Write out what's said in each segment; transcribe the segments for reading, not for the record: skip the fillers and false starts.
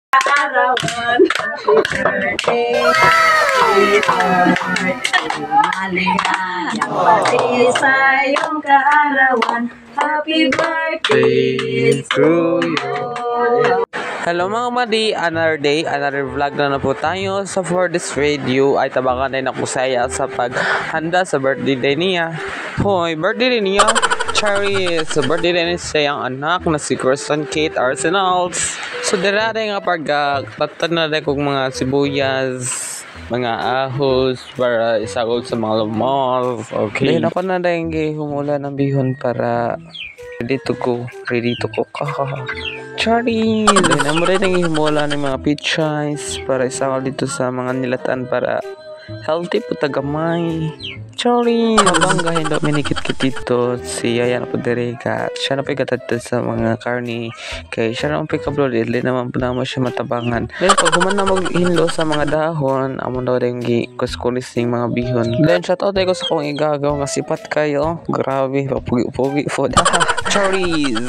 kaarawan. Happy birthday, maligayang pati sa iyong kaarawan. Happy birthday to you. Hello mga madi, another day, another vlog na po tayo. So for this video ay tabangan din ako saya sa paghanda sa birthday niya. Hoy, birthday niya. Charis, so birthday din siya ang anak na si Kristen Kate Arsenals. So dira nga pagtatad na rin kong mga sibuyas, mga ahos para isagol sa mga mall. Okay. Dahil ako na rin humula ng bihon para ready to go. Charis! Dahil na mo rin ang himula ng mga pictures para isagol dito sa mga nilatan para healthy po tagamay. Charis! Habang gahin daw minikit-kit dito si Yaya na po direka. Siya na po ikatagtad sa mga karni. Kaya siya na po ikablo. Dili naman po naman siya matabangan. Dahil pag human na maghinlo sa mga dahon, amon daw rin kuskulis ng mga bihon. Dahil shoutout ko sa kong igagaw nga sipat kayo. Grabe, pugi po. Charis!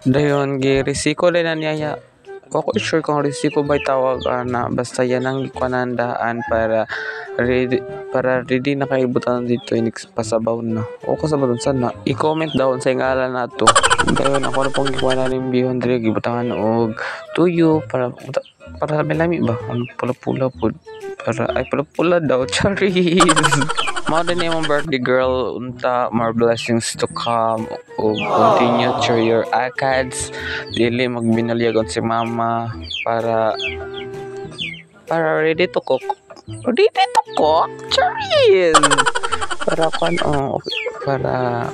Dahil girisiko din na Yaya. Ako sure kung risiko ba'y tawag na basta yan ang ikwanandaan para ready na kaibutan dito pasabaw na. O kasabaw sana i-comment daw sa ngalan na to. Dahil ako na pong ikwanan ng bihon diri gibutangan og tuyo para lami ba ang pula-pula po para ay pula-pula daw. Charis! Mao din yung birthday girl unta more blessings to come o continue to your ACADS. Dili magbinalyagon si mama para ready to cook. Ready to cook? Charis! Para para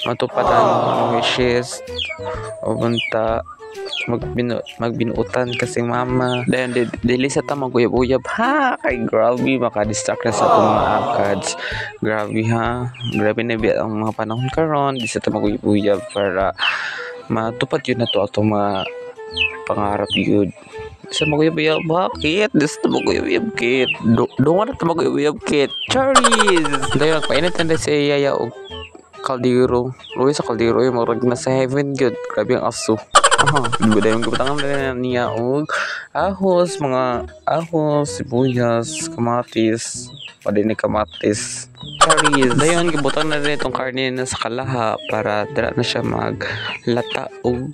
matupad ang wishes o unta magbinuutan kasi mama. Dahil dili sa ta maguyab-uyab ha. Kay grabe maka-distract na sa itong mga ACADS. Grabe ha. Grabe na biya ang mga panahon karon. Di sa ta maguyab-uyab para matupad yun na to atong mga pangarap yun. Sa maguyab-uyab bakit? Di sa ta maguyab-uyab kit. Doon na ta maguyab-uyab kit. Charis! Dahil magpainit na si Yaya o kaldero. Luwi sa kaldero yung marag na sa heaven good. Grabe ang aso. Dahil yung kapatangan na niya og ahos, mga ahos, sibuyas, kamatis, padinig kamatis. Charis! Dahil yung kapatangan na rin itong karne na sa kalaha para dala na siya maglata o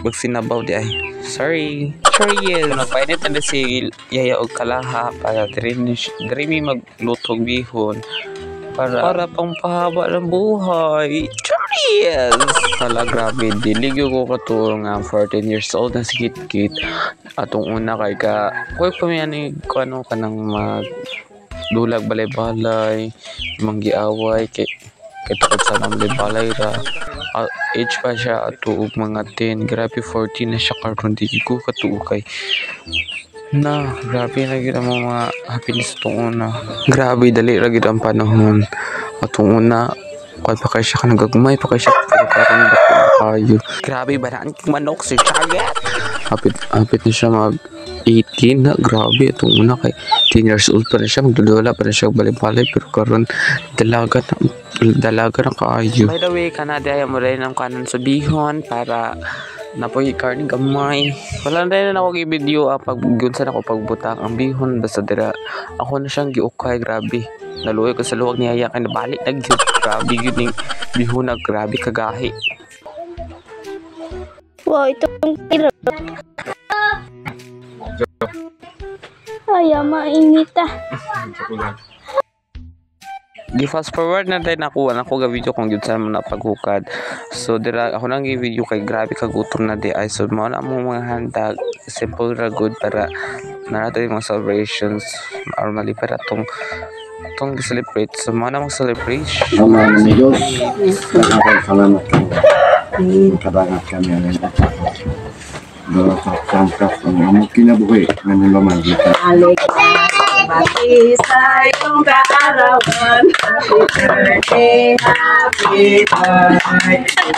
magsinabaw di ay. Sorry! Charis! Napainit na si Yaya og kalaha para diri mi maglutog bihon para pang pahaba ng buhay. Charis! Hala, grabe. Diligyo ko katulong nga 14 years old na si Kit-Kit. Atong una kay kuya pa may ano ka nang magdulag balay-balay, manggiaway, kay tukod sa nang balay ra. Age pa siya atuog mga 10. Grabe 14 na siya karon di ko katuog kay na grabe na gid ang mga happiness itong una. Grabe dali ra gid ang panahon atong una kay pa kay siya kanagagmay pa kay siya karon kayo. Grabe ba na manok si Chagat. Hapit na siya mag 18 na. Grabe itong una kay 10 years old pa na siya, magdudula pa na siya balay-balay pero karon dalaga na kayo. By the way, kanadaya mo rin ang kanan sa bihon para napoy karning gamay. Wala na rin ako i-video pag gunsan ako pagbutang ang bihon basta dira ako na siyang giukay. Grabe naluoy ko sa luwag ni Yaya kay nabalik na gyud. Grabe gyud ning bihon na grabe kagahi. Wow, itong kiro. Ay, mainita. Gi-fast forward na tayo nakuha na ko ga video kung yun saan mo na paghukad. So dira ako nang gi-video kay grabe kagutom na di ay. So mo na mo mga handag simple ra good para narato yung mga celebrations normally para tong celebrate. So mo na mag-celebration. Salamat ni Diyos. Salamat kabangat kami ang dala sa sangkas ang among kinabuhi ng lamang kita. Pati sa iyong kaarawan. Happy birthday,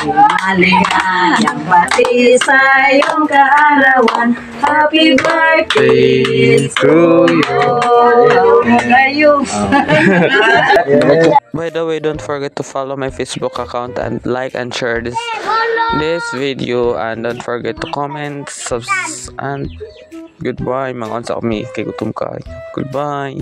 maligayang pati sa iyong kaarawan. Happy birthday to you. Kayo. By the way, don't forget to follow my Facebook account and like and share this video, and don't forget to comment, and goodbye. Mga onsa kami kay gutom kayo. Goodbye.